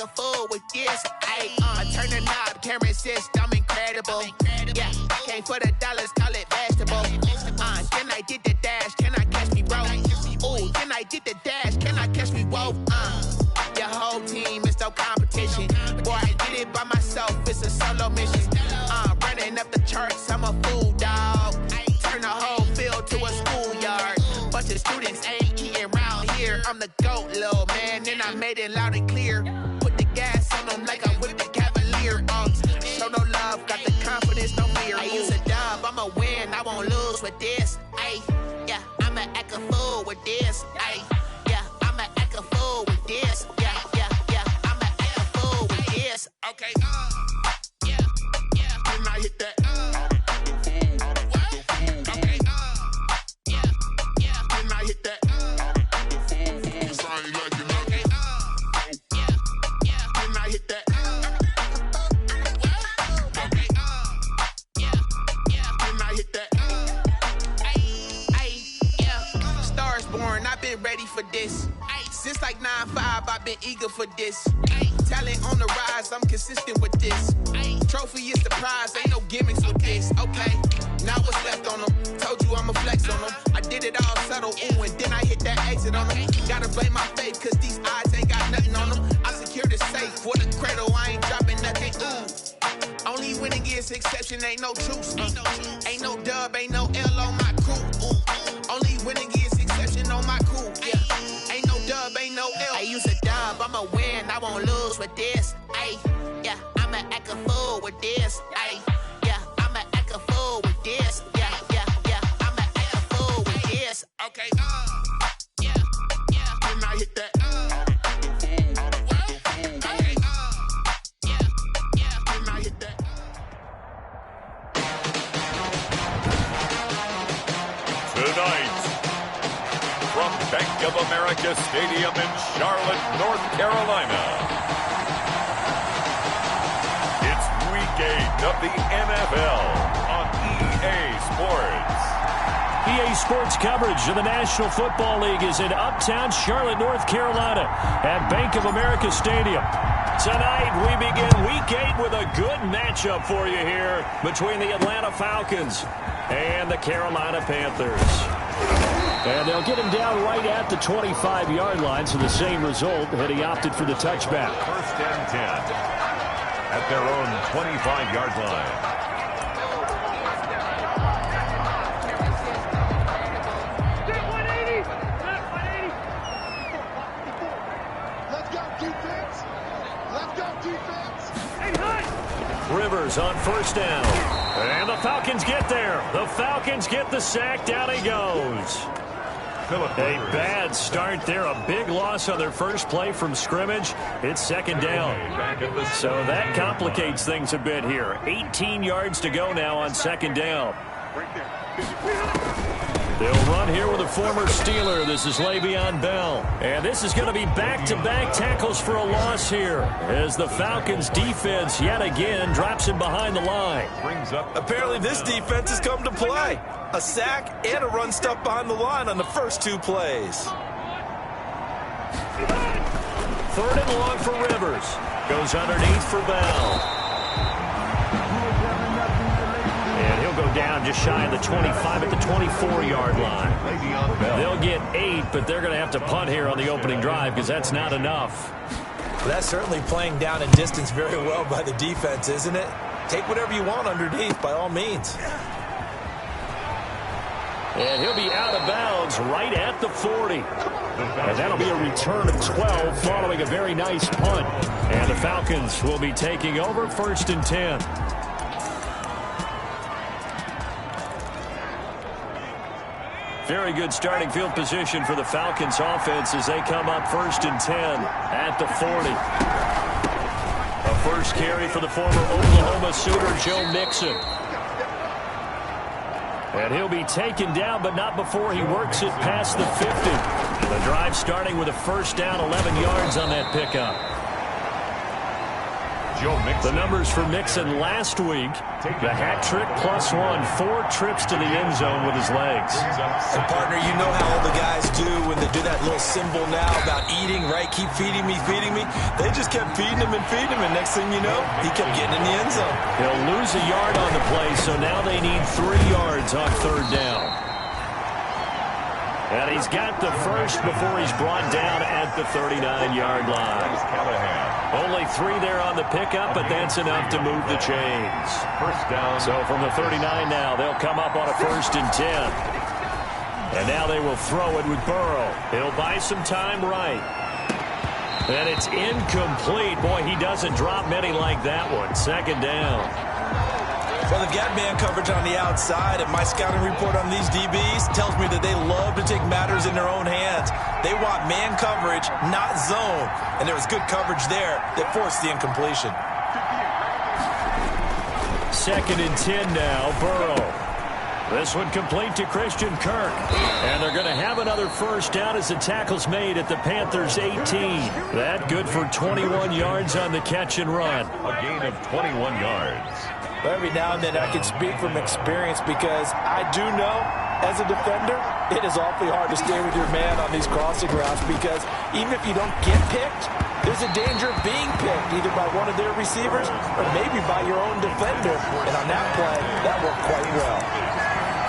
a fool with this. I turn the knob, camera assist, I'm incredible. Yeah, came for the dollars, call it vegetable. Then I did the dash, can I catch me, bro? Ooh, then I did the dash, can I catch me, whoa? Your whole team is no competition. Boy, I did it by myself, it's a solo mission. Running up the charts, I'm a fool, dog. Turn the whole field to a schoolyard. Bunch of students ain't eating round here. I'm the GOAT, little man, and I made it loud and clear. Put the gas on them like I whipped the Cavalier. Show no love, got the confidence, no fear. I use a dub, I'ma win, I won't lose with this. Yeah, I'ma act a fool with this. Yeah, I'ma act a fool with this. Yeah, I'ma act a fool with this. Okay, yeah, can I hit that? Okay, yeah, can I hit that? Can I hit that? I've been ready for this. Since like 9-5, I've been eager for this. Talent on the rise, I'm consistent with this. Trophy is the prize, ain't no gimmicks with this. Okay, now what's left on them? Told you I'ma flex on them. I did it all subtle, ooh, and then I hit that exit on them. Gotta blame my faith, cause these odds ain't got nothing on them. I secured the safe for the cradle, I ain't dropping nothing, ooh. Only winning is exception, ain't no truce. Ain't no dub, ain't no L on my crew, ooh. Only winning is exception on my crew, yeah. Ain't no dub, ain't no L. I use a dub, I'ma win, I won't lose with this. Yeah, I'ma act a fool with this. Yeah, I'ma act a fool with this. Yeah, I'ma act a fool with this. Okay, yeah, can I hit that? Okay, yeah, can I hit that? Tonight, from Bank of America Stadium in Charlotte, North Carolina, it's Week 8 of the NFL on EA Sports. EA Sports coverage of the National Football League is in uptown Charlotte, North Carolina at Bank of America Stadium. Tonight, we begin Week 8 with a good matchup for you here between the Atlanta Falcons and the Carolina Panthers. And they'll get him down right at the 25-yard line, so the same result had he opted for the touchback. First and 10 at their own 25-yard line. Rivers on first down. And the Falcons get there. The Falcons get the sack. Down he goes. A bad start there. A big loss on their first play from scrimmage. It's second down. So that complicates things a bit here. 18 yards to go now on second down. They'll run here with a former Steeler. This is Le'Veon Bell. And this is going to be back-to-back tackles for a loss here as the Falcons defense yet again drops him behind the line. Apparently this defense has come to play. A sack and a run stuff behind the line on the first two plays. Third and long for Rivers. Goes underneath for Bell. And he'll go down just shy of the 25 at the 24-yard line. They'll get 8, but they're going to have to punt here on the opening drive because that's not enough. That's certainly playing down and distance very well by the defense, isn't it? Take whatever you want underneath, by all means. And he'll be out of bounds right at the 40. And that'll be a return of 12 following a very nice punt. And the Falcons will be taking over first and 10. Very good starting field position for the Falcons offense as they come up first and 10 at the 40. A first carry for the former Oklahoma Sooner, Joe Mixon. And he'll be taken down, but not before he works it past the 50. The drive starting with a first down, 11 yards on that pickup. Joe Mixon. The numbers for Mixon last week, the hat trick +1, 4 trips to the end zone with his legs. And partner, you know how all the guys do when they do that little symbol now about eating, right? Keep feeding me, feeding me. They just kept feeding him, and next thing you know, he kept getting in the end zone. He'll lose a yard on the play, so now they need 3 yards on 3rd down. And he's got the first before he's brought down at the 39-yard line. Only 3 there on the pickup, but that's enough to move the chains. First down. So from the 39 now, they'll come up on a 1st and 10. And now they will throw it with Burrow. He'll buy some time right. And it's incomplete. Boy, he doesn't drop many like that one. 2nd down. Well, they've got man coverage on the outside, and my scouting report on these DBs tells me that they love to take matters in their own hands. They want man coverage, not zone. And there was good coverage there that forced the incompletion. 2nd and 10 now, Burrow. This one complete to Christian Kirk. And they're going to have another first down as the tackle's made at the Panthers' 18. That good for 21 yards on the catch and run. A gain of 21 yards. Every now and then I can speak from experience because I do know, as a defender, it is awfully hard to stay with your man on these crossing routes because even if you don't get picked, there's a danger of being picked either by one of their receivers or maybe by your own defender. And on that play, that worked quite well.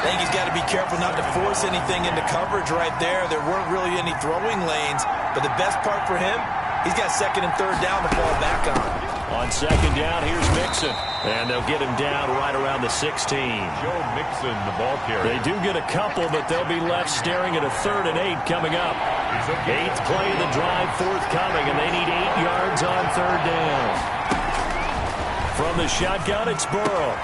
I think he's got to be careful not to force anything into coverage right there. There weren't really any throwing lanes, but the best part for him, he's got 2nd and 3rd down to fall back on. On 2nd down, here's Mixon. And they'll get him down right around the 16. Joe Mixon, the ball carrier. They do get a couple, but they'll be left staring at a 3rd and 8 coming up. 8th play of the drive forthcoming, and they need 8 yards on 3rd down. From the shotgun, it's Burrow.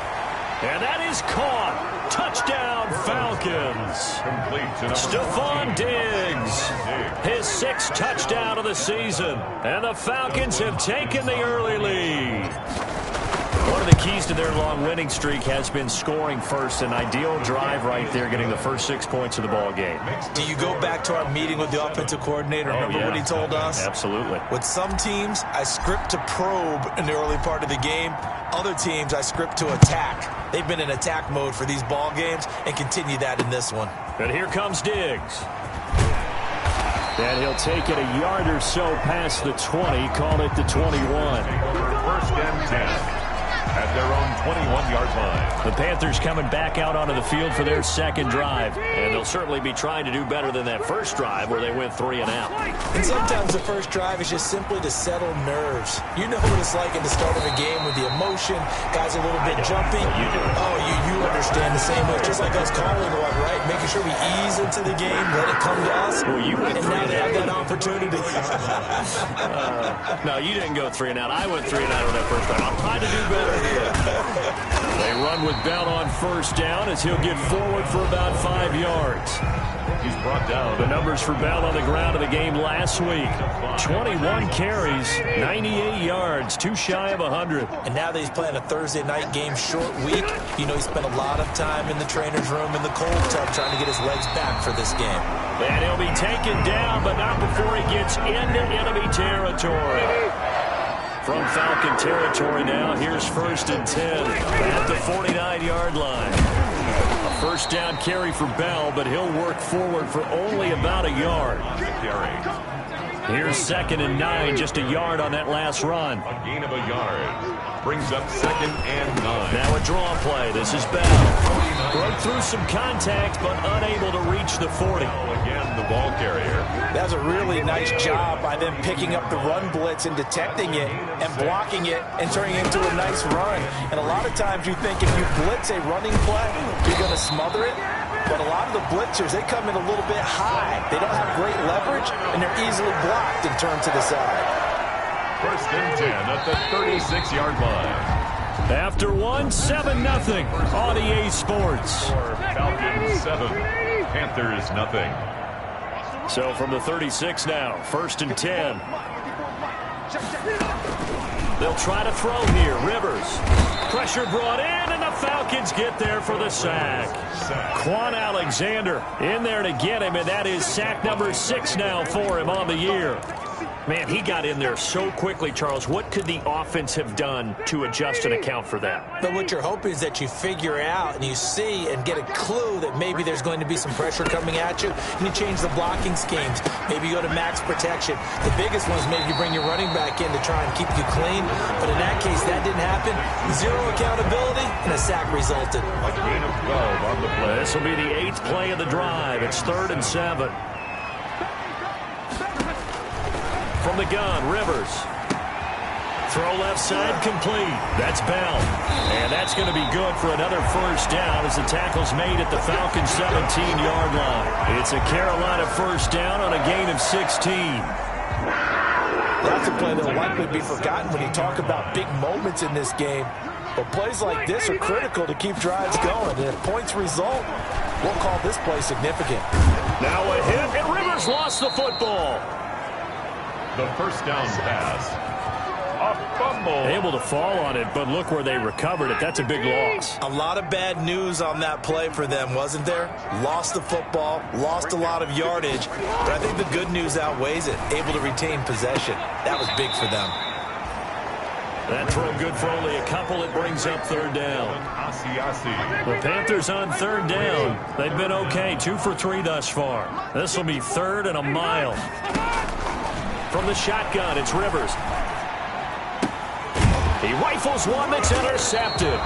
And that is caught. Touchdown, Falcons. Complete. Stephon Diggs, his 6th touchdown of the season. And the Falcons have taken the early lead. One of the keys to their long winning streak has been scoring first. An ideal drive right there, getting the first 6 points of the ball game. Do you go back to our meeting with the offensive coordinator? Remember what he told us? Absolutely. With some teams, I script to probe in the early part of the game. Other teams, I script to attack. They've been in attack mode for these ball games and continue that in this one. And here comes Diggs. And he'll take it a yard or so past the 20, call it the 21. 1st and 10. At their own 21-yard line. The Panthers coming back out onto the field for their 2nd drive. And they'll certainly be trying to do better than that first drive where they went 3 and out. And sometimes the first drive is just simply to settle nerves. You know what it's like at the start of a game with the emotion, guys a little bit jumpy. Oh, you understand the same way. Just like us calling one, right? Making sure we ease into the game, let it come to us. Well, you went and now they have that opportunity. No, you didn't go 3 and out. I went 3 and out on that first drive. I'm trying to do better. They run with Bell on 1st down as he'll get forward for about 5 yards. He's brought down. The numbers for Bell on the ground of the game last week. 21 carries, 98 yards, 2 shy of 100. And now that he's playing a Thursday night game, short week, you know he spent a lot of time in the trainer's room in the cold tub trying to get his legs back for this game. And he'll be taken down, but not before he gets into enemy territory. From Falcon territory now, here's 1st and 10 at the 49-yard line. A 1st down carry for Bell, but he'll work forward for only about a yard. Here's 2nd and 9, just a yard on that last run. A gain of a yard. Brings up 2nd and 9. Now a draw play. This is Bell. Broke through some contact, but unable to reach the 40. Again, the ball carrier. That was a really nice job by them picking up the run blitz and detecting it and blocking it and turning it into a nice run. And a lot of times you think if you blitz a running play, you're going to smother it. But a lot of the blitzers, they come in a little bit high. They don't have great leverage, and they're easily blocked and turned to the side. 1st and 10 at the 36-yard line. After 1, 7-0 on EA Sports. Falcons 7, Panthers nothing. So from the 36 now, 1st and 10. They'll try to throw here. Rivers. Pressure brought in, and the Falcons get there for the sack. Quan Alexander in there to get him, and that is sack number 6 now for him on the year. Man, he got in there so quickly, Charles. What could the offense have done to adjust and account for that? But what you're hoping is that you figure out and you see and get a clue that maybe there's going to be some pressure coming at you, and you change the blocking schemes. Maybe you go to max protection. The biggest one is maybe you bring your running back in to try and keep you clean. But in that case, that didn't happen. Zero accountability, and a sack resulted. A gain of 12 on the play. This will be the 8th play of the drive. It's 3rd and 7. From the gun, Rivers. Throw left side complete. That's Bell. And that's going to be good for another first down as the tackle's made at the Falcons' 17-yard line. It's a Carolina first down on a gain of 16. That's a play that will likely be forgotten when you talk about big moments in this game. But plays like this are critical to keep drives going. And if points result, we'll call this play significant. Now a hit, and Rivers lost the football. The first down pass. A fumble. Able to fall on it, but look where they recovered it. That's a big loss. A lot of bad news on that play for them, wasn't there? Lost the football, lost a lot of yardage, but I think the good news outweighs it. Able to retain possession. That was big for them. That throw good for only a couple. It brings up 3rd down. The Panthers on 3rd down. They've been okay, 2 for 3 thus far. This will be 3rd and a mile. From the shotgun, it's Rivers. He rifles one that's intercepted.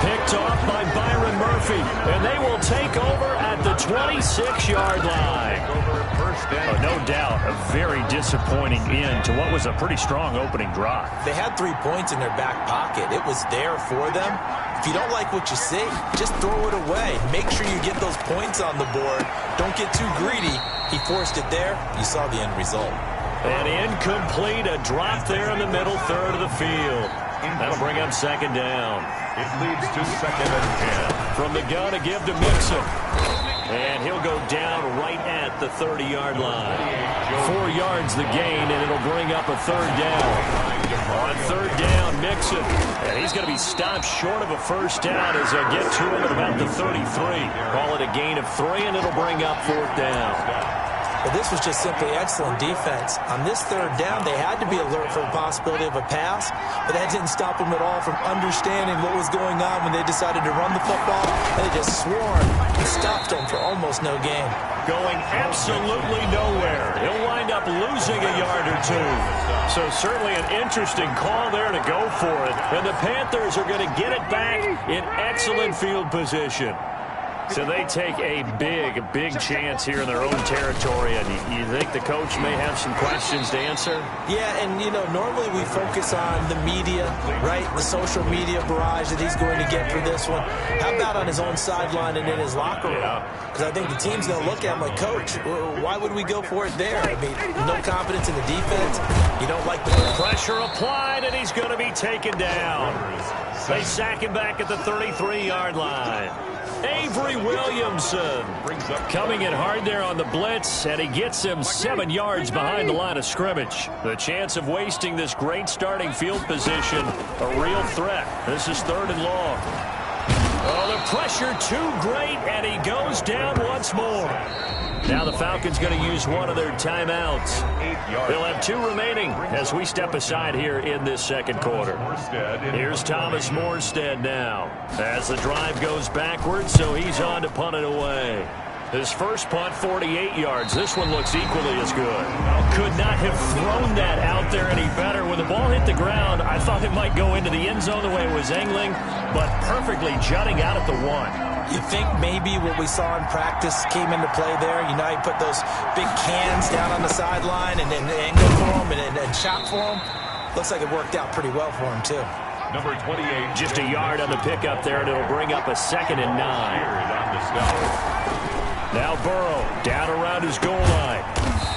Picked off by Byron Murphy, and they will take over at the 26-yard line. Oh, no doubt, a very disappointing end to what was a pretty strong opening drive. They had 3 points in their back pocket. It was there for them. If you don't like what you see, just throw it away. Make sure you get those points on the board. Don't get too greedy. He forced it there. You saw the end result. And incomplete, a drop there in the middle third of the field. That'll bring up 2nd down. It leads to 2nd and 10. From the gun to give to Mixon. And he'll go down right at the 30-yard line. 4 yards the gain, and it'll bring up a 3rd down. On 3rd down, Mixon. And he's going to be stopped short of a first down as they get to him at about the 33. Call it a gain of 3, and it'll bring up 4th down. But this was just simply excellent defense. On this 3rd down, they had to be alert for the possibility of a pass, but that didn't stop them at all from understanding what was going on when they decided to run the football, and they just swarmed and stopped them for almost no gain. Going absolutely nowhere. He'll wind up losing a yard or 2. So certainly an interesting call there to go for it. And the Panthers are going to get it back in excellent field position. So they take a big chance here in their own territory, and you think the coach may have some questions to answer? Yeah, and, you know, normally we focus on the media, right, the social media barrage that he's going to get for this one. How about on his own sideline and in his locker room? Because I think the team's going to look at him like, Coach, why would we go for it there? I mean, no confidence in the defense. You don't like the pressure applied, and he's going to be taken down. They sack him back at the 33-yard line. Avery Williamson coming in hard there on the blitz, and he gets him 7 yards behind the line of scrimmage. The chance of wasting this great starting field position, a real threat. This is 3rd and long. Oh, the pressure too great, and he goes down once more. Now the Falcons going to use one of their timeouts. They'll have 2 remaining as we step aside here in this 2nd quarter. Here's Thomas Morstead now as the drive goes backwards, so he's on to punt it away. His first punt, 48 yards. This one looks equally as good. Could not have thrown that out there any better. When the ball hit the ground, I thought it might go into the end zone the way it was angling, but perfectly jutting out at the 1. You think maybe what we saw in practice came into play there? You know, he put those big cans down on the sideline and then angle for him and shot for him. Looks like it worked out pretty well for him, too. Number 28. Just a yard on the pickup there, and it'll bring up a 2nd and 9. Now Burrow down around his goal line.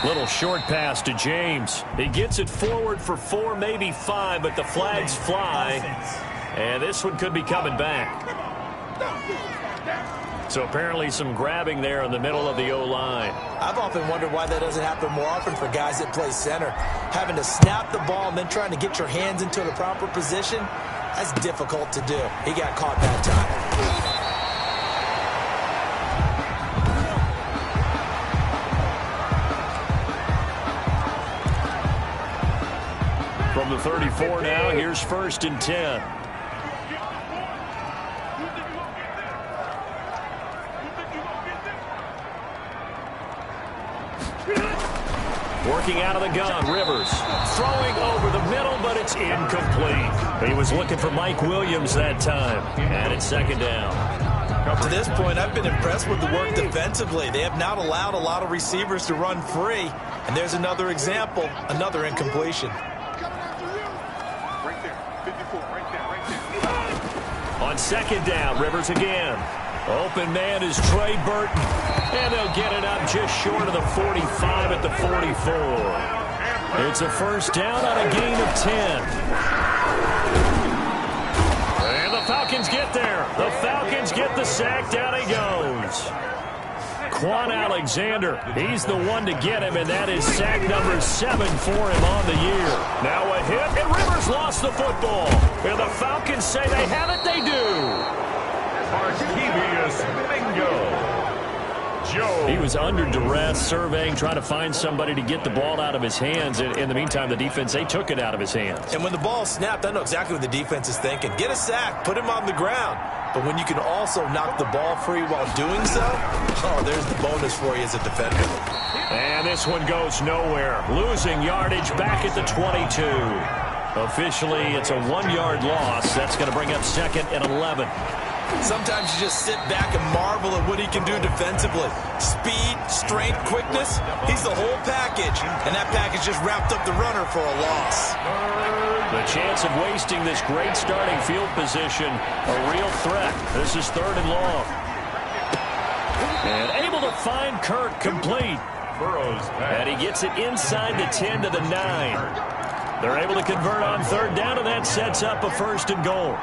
Little short pass to James. He gets it forward for 4, maybe 5, but the flags fly. And this one could be coming back. So apparently some grabbing there in the middle of the O-line. I've often wondered why that doesn't happen more often for guys that play center. Having to snap the ball and then trying to get your hands into the proper position, that's difficult to do. He got caught that time. from the 34 now. Here's 1st and 10. Working out of the gun, Rivers throwing over the middle, but it's incomplete. He was looking for Mike Williams that time, and it's 2nd down. To this point, I've been impressed with the work defensively. They have not allowed a lot of receivers to run free, and there's another example, another incompletion. On 2nd down, Rivers again. Open man is Trey Burton. And they'll get it up just short of the 45 at the 44. It's a 1st down on a gain of 10. And the Falcons get there. The Falcons get the sack. Down he goes. Quan Alexander, he's the one to get him, and that is sack number 7 for him on the year. Now a hit, and Rivers lost the football. And the Falcons say they have it, they do. Archimedes Bingo. Joe. He was under duress, surveying, trying to find somebody to get the ball out of his hands. In the meantime, the defense, they took it out of his hands. And when the ball snapped, I know exactly what the defense is thinking. Get a sack, put him on the ground. But when you can also knock the ball free while doing so, oh, there's the bonus for you as a defender. And this one goes nowhere. Losing yardage back at the 22. Officially, it's a 1-yard loss. That's going to bring up 2nd and 11. Sometimes you just sit back and marvel at what he can do defensively. Speed, strength, quickness, he's the whole package. And that package just wrapped up the runner for a loss. The chance of wasting this great starting field position, a real threat. This is 3rd and long. And able to find Kirk complete. And he gets it inside the 10 to the 9. They're able to convert on 3rd down, and that sets up a 1st and goal.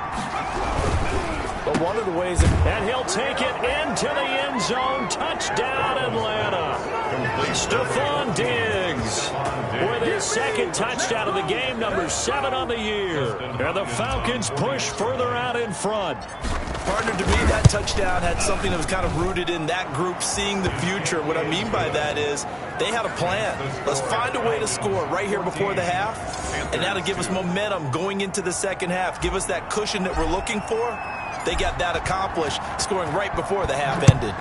But one of the ways... And he'll take it into the end zone. Touchdown, Atlanta. Stephon Diggs with his 2nd touchdown of the game, number 7 on the year. And the Falcons push further out in front. Partner, to me, that touchdown had something that was kind of rooted in that group seeing the future. What I mean by that is they had a plan. Let's find a way to score right here before the half, and that'll give us momentum going into the 2nd half, give us that cushion that we're looking for. They got that accomplished, scoring right before the half ended.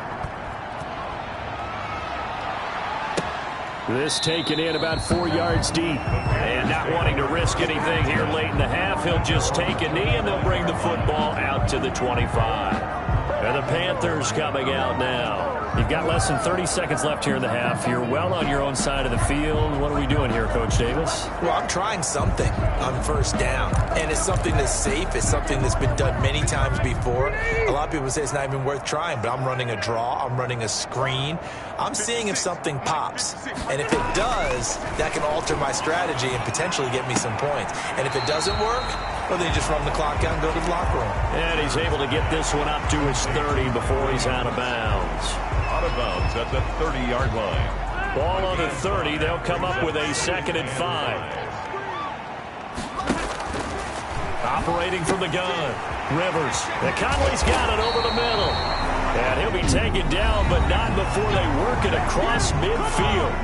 This taken in about 4 yards deep. And not wanting to risk anything here late in the half, he'll just take a knee, and they'll bring the football out to the 25. And the Panthers coming out now. You've got less than 30 seconds left here in the half. You're well on your own side of the field. What are we doing here, Coach Davis? Well, I'm trying something on 1st down. And it's something that's safe. It's something that's been done many times before. A lot of people say it's not even worth trying, but I'm running a draw. I'm running a screen. I'm seeing if something pops. And if it does, that can alter my strategy and potentially get me some points. And if it doesn't work, well, then you just run the clock out and go to the locker room. And he's able to get this one up to his 30 before he's out of bounds. Out of bounds at the 30-yard line. Ball on the 30. They'll come up with a 2nd and 5. Operating from the gun. Rivers. The Conley's got it over the middle. And he'll be taken down, but not before they work it across midfield.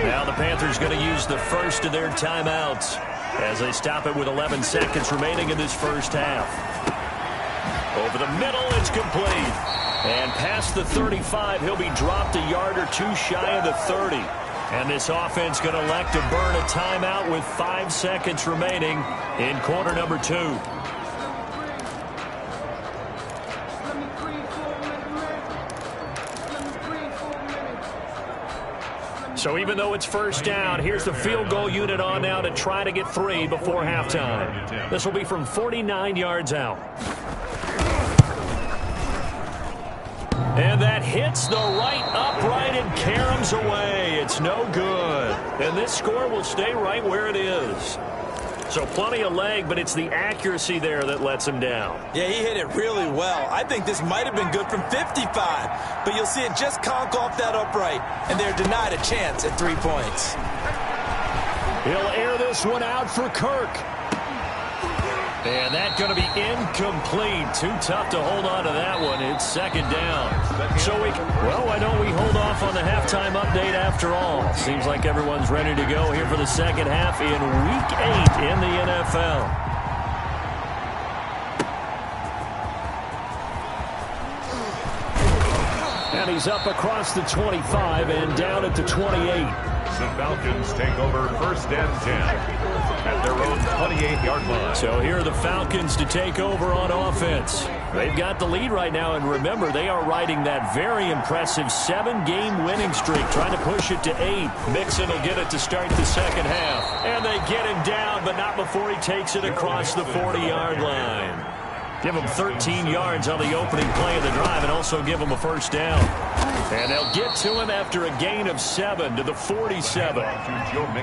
Now the Panthers going to use the first of their timeouts as they stop it with 11 seconds remaining in this 1st half. Over the middle, it's complete. And past the 35, he'll be dropped a yard or 2 shy of the 30. And this offense going to elect to burn a timeout with 5 seconds remaining in quarter number 2. So even though it's 1st down, here's the field goal unit on now to try to get 3 before halftime. This will be from 49 yards out. And that hits the right upright and caroms away. It's no good. And this score will stay right where it is. So plenty of leg, but it's the accuracy there that lets him down. Yeah, he hit it really well. I think this might have been good from 55. But you'll see it just conk off that upright. And they're denied a chance at 3 points. He'll air this one out for Kirk. And that's going to be incomplete. Too tough to hold on to that one. It's second down. So why don't we hold off on the halftime update after all? Seems like everyone's ready to go here for the second half in Week 8 in the NFL. And he's up across the 25 and down at the 28. The Falcons take over first and 10 at their own 28-yard line. So here are the Falcons to take over on offense. They've got the lead right now, and remember, they are riding that very impressive 7-game winning streak, trying to push it to 8. Mixon will get it to start the second half. And they get him down, but not before he takes it across the 40-yard line. Give him 13 yards on the opening play of the drive and also give him a first down. And they'll get to him after a gain of 7 to the 47.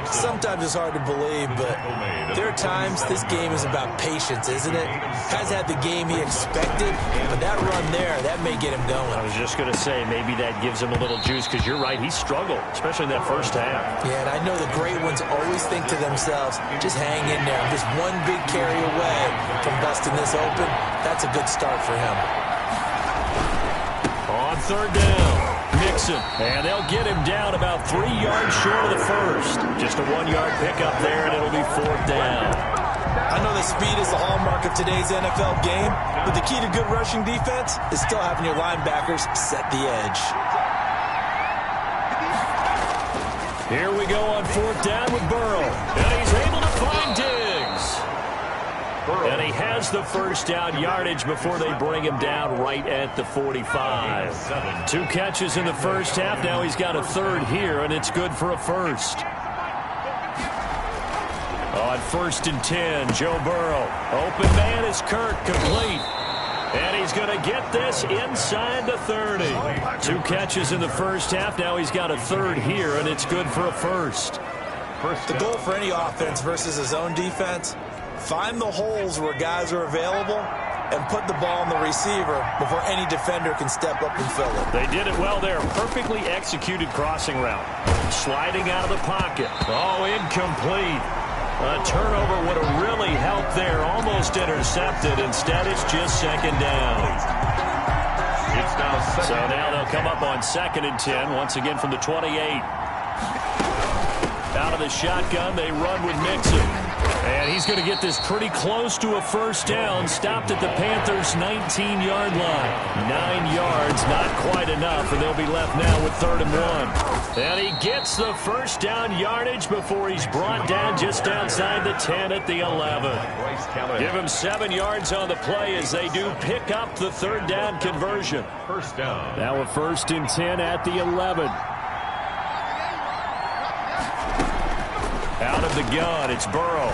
Sometimes it's hard to believe, but there are times this game is about patience, isn't it? Has had the game he expected, but that run there, that may get him going. I was just going to say, maybe that gives him a little juice, because you're right, he struggled, especially in that first half. Yeah, and I know the great ones always think to themselves, just hang in there. I'm just one big carry away from busting this open. That's a good start for him. On third down, Mixon, and they'll get him down about 3 yards short of the first. Just a 1-yard pickup there, and it'll be fourth down. I know that speed is the hallmark of today's NFL game, but the key to good rushing defense is still having your linebackers set the edge. Here we go on fourth down with Burrow, and he's able to find Diggs. And he has the first down yardage before they bring him down right at the 45. 2 catches in the first half. Now he's got a third here, and it's good for a first. On first and 10, Joe Burrow. Open man is Kirk, complete. And he's going to get this inside the 30. 2 catches in the first half. Now he's got a third here, and it's good for a first. The goal for any offense versus his own defense, find the holes where guys are available and put the ball on the receiver before any defender can step up and fill it. They did it well there. Perfectly executed crossing route. Sliding out of the pocket. Oh, incomplete. A turnover would have really helped there. Almost intercepted. Instead, it's just second down. It's now second. So now they'll come up on second and 10, once again from the 28. Out of the shotgun, they run with Mixon. And he's going to get this pretty close to a first down. Stopped at the Panthers' 19-yard line. 9 yards, not quite enough, and they'll be left now with 3rd and 1. And he gets the first down yardage before he's brought down just outside the 10 at the 11. Give him 7 yards on the play as they do pick up the 3rd down conversion. First down. Now a 1st and 10 at the 11. Out of the gun, it's Burrow.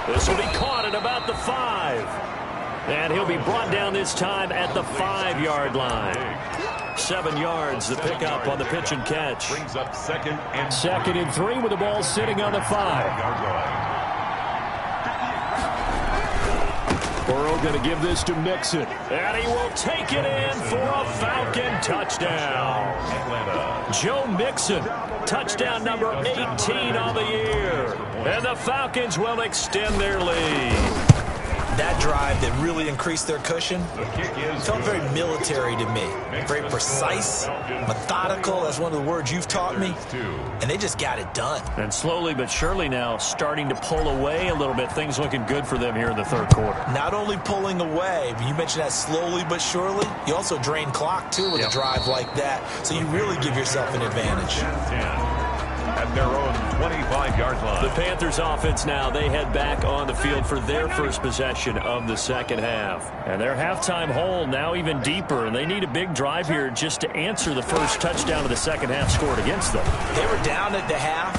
This will be caught at about the 5. And he'll be brought down this time at the 5-yard line. 7 yards, the pickup on the pitch and catch. Brings up second and 3 with the ball sitting on the 5. Burrow going to give this to Mixon. And he will take it in for a Falcon touchdown. Joe Mixon, touchdown number 18 on the year. And the Falcons will extend their lead. That drive that really increased their cushion felt very military to me. Very precise, methodical. That's one of the words you've taught me. And they just got it done. And slowly but surely now starting to pull away a little bit. Things looking good for them here in the 3rd quarter. Not only pulling away, but you mentioned that slowly but surely. You also drain clock, too, with a drive like that. So you really give yourself an advantage. At their own 25-yard line. The Panthers offense now, they head back on the field for their first possession of the second half. And their halftime hole now even deeper, and they need a big drive here just to answer the first touchdown of the second half scored against them. They were down at the half.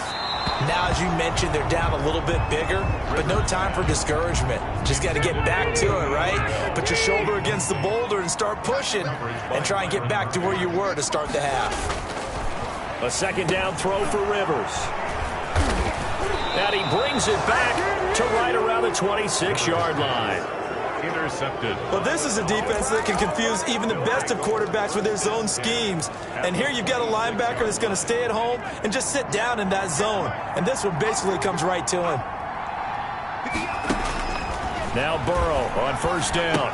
Now, as you mentioned, they're down a little bit bigger, but no time for discouragement. Just got to get back to it, right? Put your shoulder against the boulder and start pushing and try and get back to where you were to start the half. A second down throw for Rivers. And he brings it back to right around the 26-yard line. Intercepted. Well, this is a defense that can confuse even the best of quarterbacks with their zone schemes. And here you've got a linebacker that's going to stay at home and just sit down in that zone. And this one basically comes right to him. Now Burrow on first down.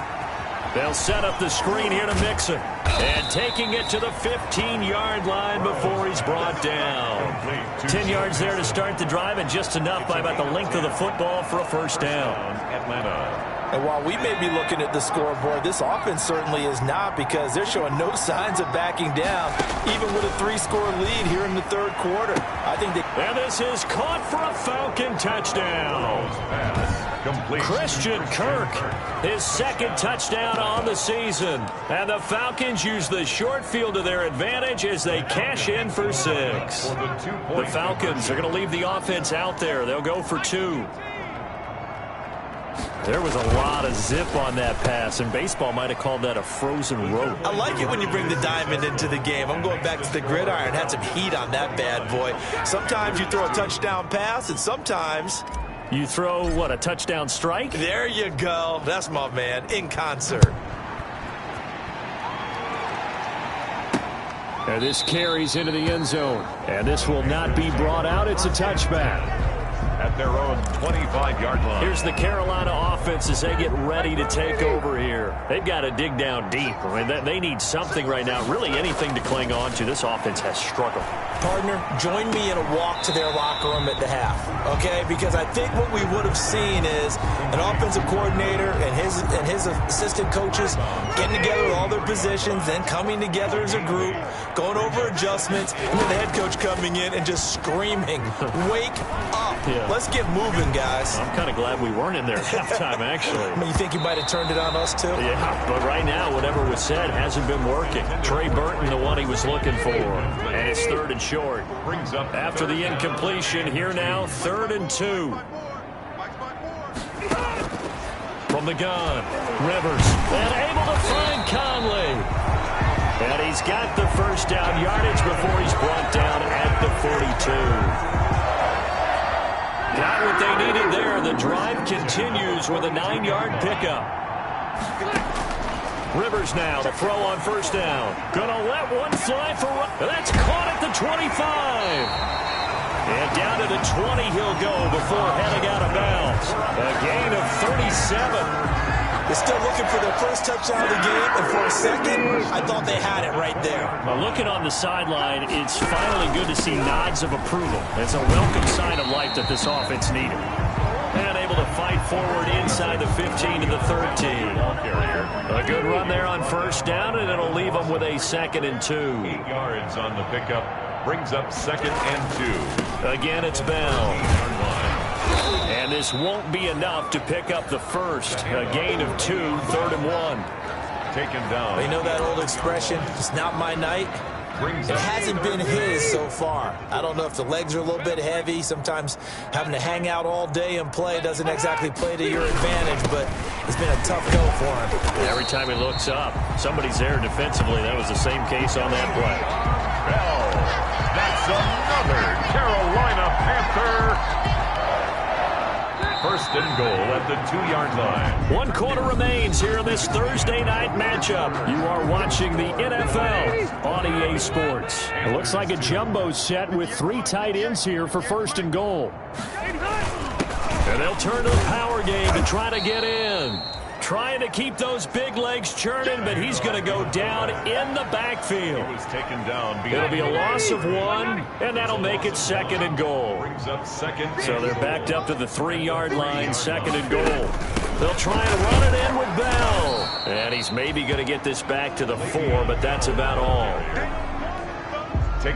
They'll set up the screen here to Mixon. And taking it to the 15-yard line before he's brought down. 10 yards there to start the drive, and just enough by about the length of the football for a first down. Atlanta. And while we may be looking at the scoreboard, this offense certainly is not, because they're showing no signs of backing down, even with a 3-score lead here in the third quarter. I think they... And this is caught for a Falcon touchdown. Christian Kirk, his second touchdown on the season. And the Falcons use the short field to their advantage as they cash in for 6. The Falcons are going to leave the offense out there. They'll go for 2. There was a lot of zip on that pass, and baseball might have called that a frozen rope. I like it when you bring the diamond into the game. I'm going back to the gridiron. Had some heat on that bad boy. Sometimes you throw a touchdown pass, and sometimes... You throw, what, a touchdown strike? There you go. That's my man, in concert. And this carries into the end zone. And this will not be brought out. It's a touchback. At their own 25-yard line. Here's the Carolina offense as they get ready to take over here. They've got to dig down deep. I mean, they need something right now, really anything to cling on to. This offense has struggled. Partner, join me in a walk to their locker room at the half, okay? Because I think what we would have seen is an offensive coordinator and his assistant coaches getting together with all their positions, then coming together as a group, going over adjustments, and then the head coach coming in and just screaming, "Wake up. Yeah. Let's get moving, guys." I'm kind of glad we weren't in there at halftime, actually. I mean, you think he might have turned it on us, too? Yeah, but right now, whatever was said hasn't been working. Trey Burton, the one he was looking for. And it's 3rd and short. Brings up After the incompletion, here now, 3rd and 2. From the gun, Rivers, and able to find Conley. And he's got the first down yardage before he's brought down at the 42. Got what they needed there. The drive continues with a 9-yard pickup. Rivers now to throw on first down. Gonna let one fly for... That's caught at the 25. And down to the 20 he'll go before heading out of bounds. A gain of 37. They're still looking for their first touchdown of the game, and for a second, I thought they had it right there. Well, looking on the sideline, it's finally good to see nods of approval. It's a welcome sign of life that this offense needed. And able to fight forward inside the 15 to the 13. A good run there on first down, and it'll leave them with a 2nd and 2. 8 yards on the pickup. Brings up 2nd and 2. Again, it's Bell. And this won't be enough to pick up the first. A gain of 2, 3rd and 1. Taken down. You know that old expression, it's not my night? It hasn't been his so far. I don't know if the legs are a little bit heavy. Sometimes having to hang out all day and play doesn't exactly play to your advantage, but it's been a tough go for him. Every time he looks up, somebody's there defensively. That was the same case on that play. Bell. That's another Carolina Panther. 1st and goal at the 2-yard line. 1 quarter remains here in this Thursday night matchup. You are watching the NFL on EA Sports. It looks like a jumbo set with 3 tight ends here for 1st and goal. And they'll turn to the power game to try to get in. Trying to keep those big legs churning, but he's going to go down in the backfield. He was taken down. It'll be a loss of 1, and that'll make it 2nd and goal. Brings up 2nd. So they're backed up to the 3-yard line, 2nd and goal. They'll try and run it in with Bell. And he's maybe going to get this back to the 4, but that's about all.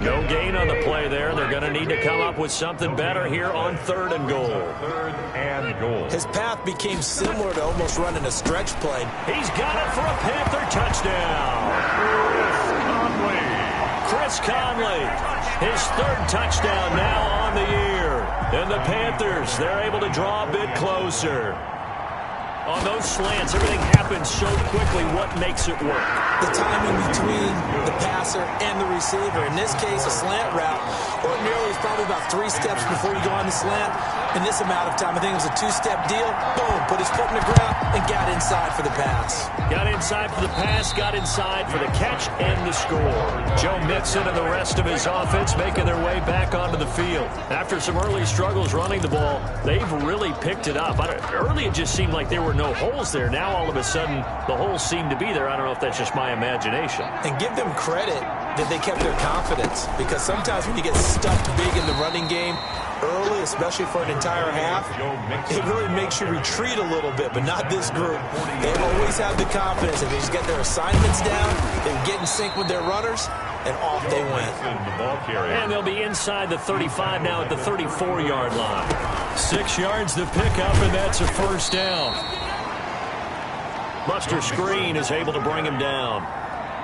No gain on the play there. They're going to need to come up with something better here on 3rd and goal. 3rd and goal. His path became similar to almost running a stretch play. He's got it for a Panther touchdown. Chris Conley, his 3rd touchdown now on the year. And the Panthers, they're able to draw a bit closer. On those slants, everything happens so quickly. What makes it work? The timing between the passer and the receiver. In this case, a slant route. Ordinarily, it's probably about 3 steps before you go on the slant. In this amount of time, I think it was a 2-step deal. Boom, put his foot in the ground and got inside for the pass. Got inside for the pass, got inside for the catch and the score. Joe Mixon and the rest of his offense making their way back onto the field. After some early struggles running the ball, they've really picked it up. Early, it just seemed like they were were no holes there. Now, all of a sudden, the holes seem to be there. I don't know if that's just my imagination. And give them credit that they kept their confidence, because sometimes when you get stuffed big in the running game early, especially for an entire half, it really makes you retreat a little bit, but not this group. They've always had the confidence. If they just get their assignments down, they get in sync with their runners, and off they went. And they'll be inside the 35 now at the 34-yard line. 6 yards to pick up, and that's a first down. Buster Screen is able to bring him down.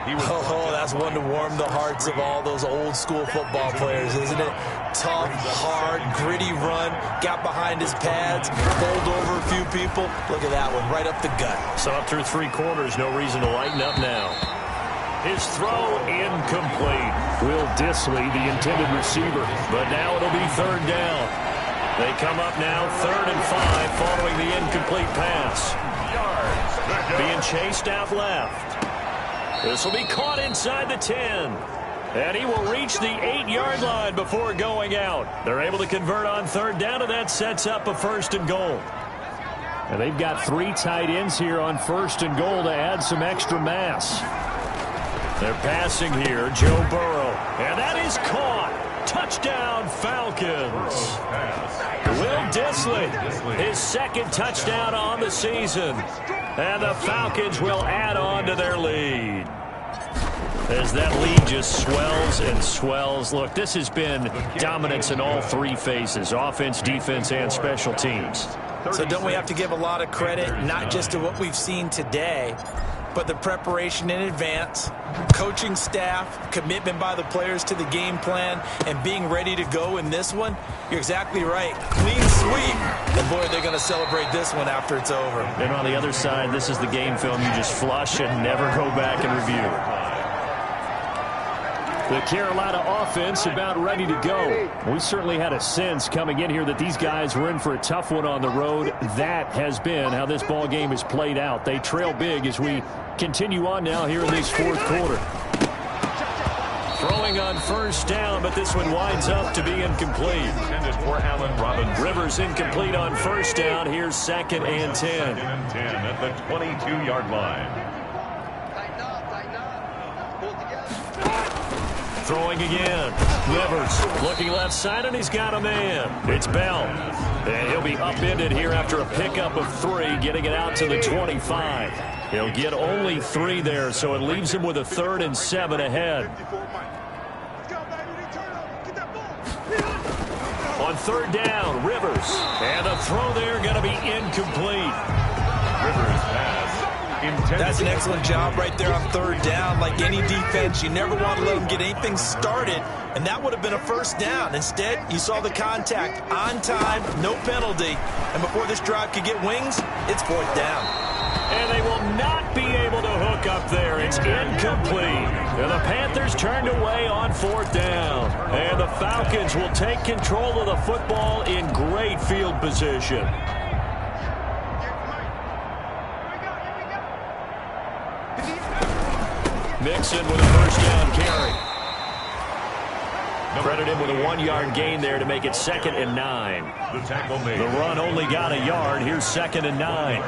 Oh, that's one to warm the hearts of all those old-school football players, isn't it? Tough, hard, gritty run, got behind his pads, bowled over a few people. Look at that one, right up the gut. So up through 3 quarters, no reason to lighten up now. His throw incomplete. Will Dissly, the intended receiver, but now it'll be 3rd down. They come up now 3rd and 5 following the incomplete pass. Being chased out left. This will be caught inside the 10. And he will reach the 8-yard line before going out. They're able to convert on 3rd down, and that sets up a 1st and goal. And they've got 3 tight ends here on 1st and goal to add some extra mass. They're passing here, Joe Burrow. And that is caught. Touchdown, Falcons. Will Dissly, his 2nd touchdown on the season. And the Falcons will add on to their lead. As that lead just swells and swells. Look, this has been dominance in all 3 phases, offense, defense, and special teams. So don't we have to give a lot of credit, not just to what we've seen today, but the preparation in advance, coaching staff, commitment by the players to the game plan, and being ready to go in this one? You're exactly right. Clean sweep. And boy, they're going to celebrate this one after it's over. And on the other side, this is the game film you just flush and never go back and review. The Carolina offense about ready to go. We certainly had a sense coming in here that these guys were in for a tough one on the road. That has been how this ball game has played out. They trail big as we continue on now here in this 4th quarter. Throwing on 1st down, but this one winds up to be incomplete. Rivers incomplete on 1st down. Here's 2nd and 10. 2nd and 10 at the 22-yard line. Throwing again. Rivers looking left side, and he's got a man. It's Bell. And he'll be upended here after a pickup of 3, getting it out to the 25. He'll get only 3 there, so it leaves him with a 3rd and 7 ahead. On 3rd down, Rivers. And the throw there going to be incomplete. Rivers pass. That's an excellent job right there on 3rd down. Like any defense, you never want to let them get anything started, and that would have been a 1st down. Instead, you saw the contact on time, no penalty, and before this drive could get wings, it's 4th down. And they will not be able to hook up there. It's incomplete. And the Panthers turned away on 4th down. And the Falcons will take control of the football in great field position. Mixon with a 1st down carry. Credit him with a 1-yard gain there to make it 2nd and 9. The tackle made. The run only got a yard. Here's 2nd and 9.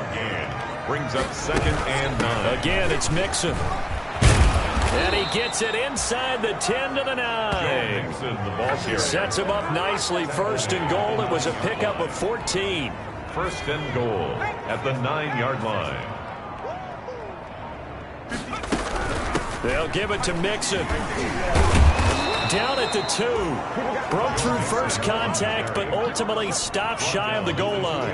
Brings up 2nd and 9. Again, it's Mixon. And he gets it inside the 10 to the 9. Mixon, the ball carrier. Sets him up nicely. 1st and goal. It was a pickup of 14. 1st and goal at the 9-yard line. They'll give it to Mixon. Down at the 2. Broke through first contact, but ultimately stopped shy of the goal line.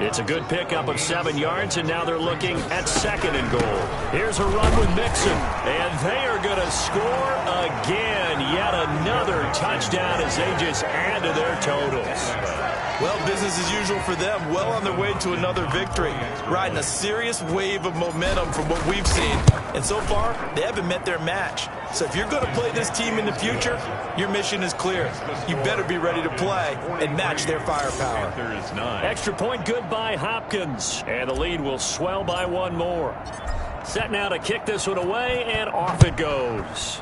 It's a good pickup of 7 yards, and now they're looking at 2nd and goal. Here's a run with Mixon, and they are going to score again. Yet another touchdown as they just add to their totals. Well, business as usual for them. Well on their way to another victory. Riding a serious wave of momentum from what we've seen. And so far, they haven't met their match. So if you're going to play this team in the future, your mission is clear. You better be ready to play and match their firepower. Extra point good by Hopkins. And the lead will swell by 1 more. Set now to kick this one away, and off it goes.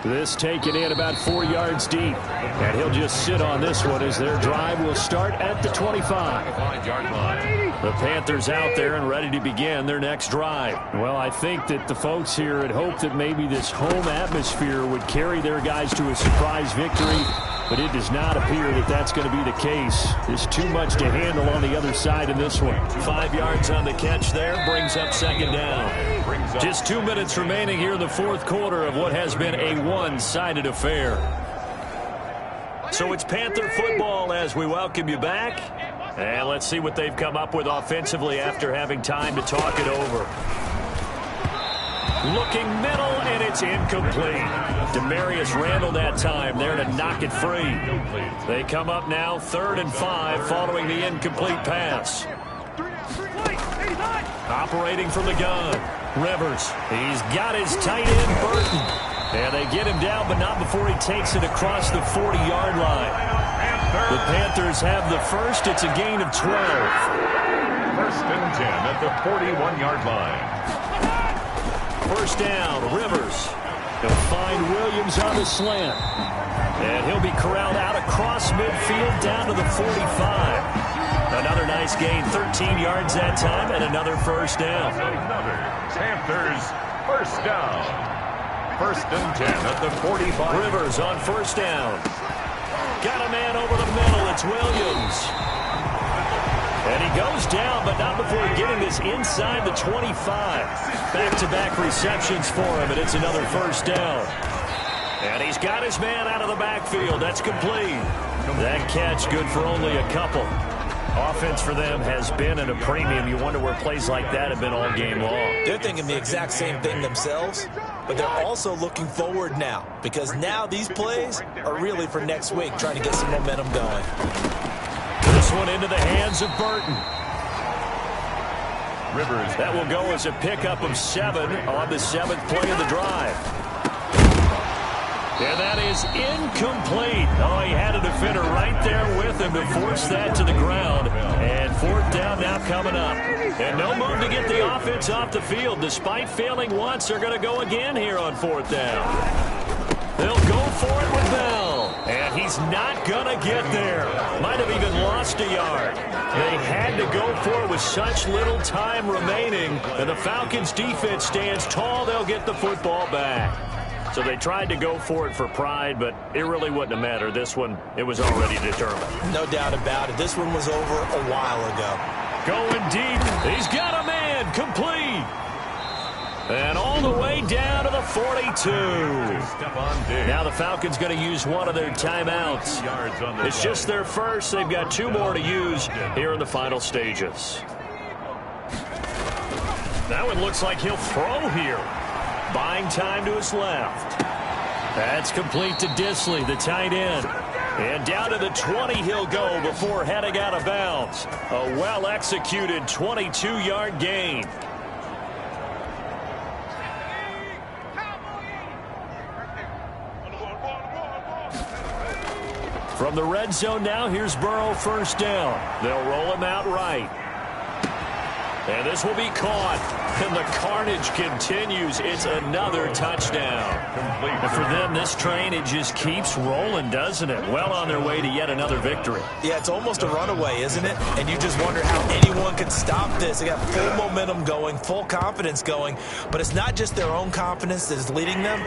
This taken in about 4 yards deep. And he'll just sit on this one as their drive will start at the 25-yard line. The Panthers out there and ready to begin their next drive. Well, I think that the folks here had hoped that maybe this home atmosphere would carry their guys to a surprise victory, but it does not appear that that's going to be the case. There's too much to handle on the other side in this one. 5 yards on the catch there, brings up second down. Just 2 minutes remaining here in the fourth quarter of what has been a one-sided affair. So it's Panther football as we welcome you back. And let's see what they've come up with offensively after having time to talk it over. Looking middle, and it's incomplete. Demarius Randall that time there to knock it free. They come up now 3rd and 5 following the incomplete pass. Operating from the gun, Rivers. He's got his tight end, Burton. And they get him down, but not before he takes it across the 40-yard line. The Panthers have the first. It's a gain of 12. 1st and 10 at the 41-yard line. First down, Rivers. He'll find Williams on the slant. And he'll be corralled out across midfield down to the 45. Another nice gain, 13 yards that time, and another first down. Another Panthers first down. 1st and 10 at the 45. Rivers on first down. Got a man over the middle. It's Williams. And he goes down, but not before getting this inside the 25. Back-to-back receptions for him, and it's another first down. And he's got his man out of the backfield. That's complete. That catch good for only a couple. Offense for them has been at a premium. You wonder where plays like that have been all game long. They're thinking the exact same thing themselves, but they're also looking forward now, because now these plays are really for next week, trying to get some momentum going. This one into the hands of Burton. Rivers. That will go as a pickup of 7 on the 7th play of the drive. And that is incomplete. Oh, he had a defender right there with him to force that to the ground. And 4th down now coming up. And no move to get the offense off the field. Despite failing once, they're going to go again here on 4th down. They'll go for it with Bell. And he's not going to get there. Might have even lost a yard. They had to go for it with such little time remaining. And the Falcons' defense stands tall. They'll get the football back. So they tried to go for it for pride, but it really wouldn't have mattered. This one, it was already determined. No doubt about it. This one was over a while ago. Going deep. He's got a man. Complete. And all the way down to the 42. Now the Falcons going to use one of their timeouts. It's just their first. They've got 2 more to use here in the final stages. That one looks like he'll throw here. Buying time to his left. That's complete to Disley, the tight end. And down to the 20 he'll go before heading out of bounds. A well-executed 22-yard gain. From the red zone now, here's Burrow first down. They'll roll him out right. And this will be caught. And the carnage continues. It's another touchdown. And for them, this train, it just keeps rolling, doesn't it? Well on their way to yet another victory. Yeah, it's almost a runaway, isn't it? And you just wonder how anyone could stop this. They got full momentum going, full confidence going. But it's not just their own confidence that is leading them.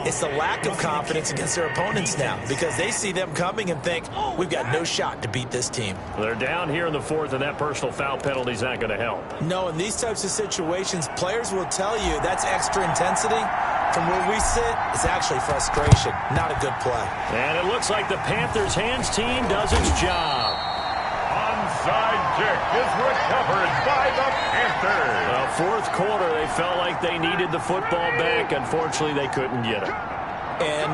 It's the lack of confidence against their opponents now, because they see them coming and think, we've got no shot to beat this team. They're down here in the 4th, and that personal foul penalty is not going to help. No, in these types of situations, players will tell you that's extra intensity. From where we sit, it's actually frustration, not a good play. And it looks like the Panthers' hands team does its job. Onside kick is recovered by the Panthers. Well, 4th quarter, they felt like they needed the football back. Unfortunately, they couldn't get it. And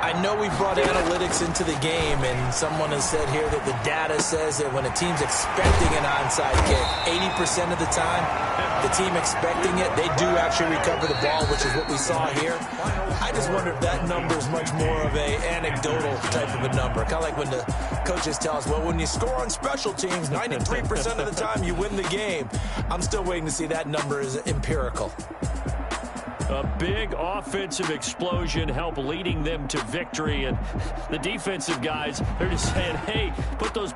I know we brought analytics into the game, and someone has said here that the data says that when a team's expecting an onside kick, 80% of the time, the team expecting it, they do actually recover the ball, which is what we saw here. I just wonder if that number is much more of a anecdotal type of a number. Kind of like when the coaches tell us, well, when you score on special teams, 93% of the time you win the game. I'm still waiting to see that number is empirical. A big offensive explosion helped leading them to victory. And the defensive guys, they're just saying, hey, put those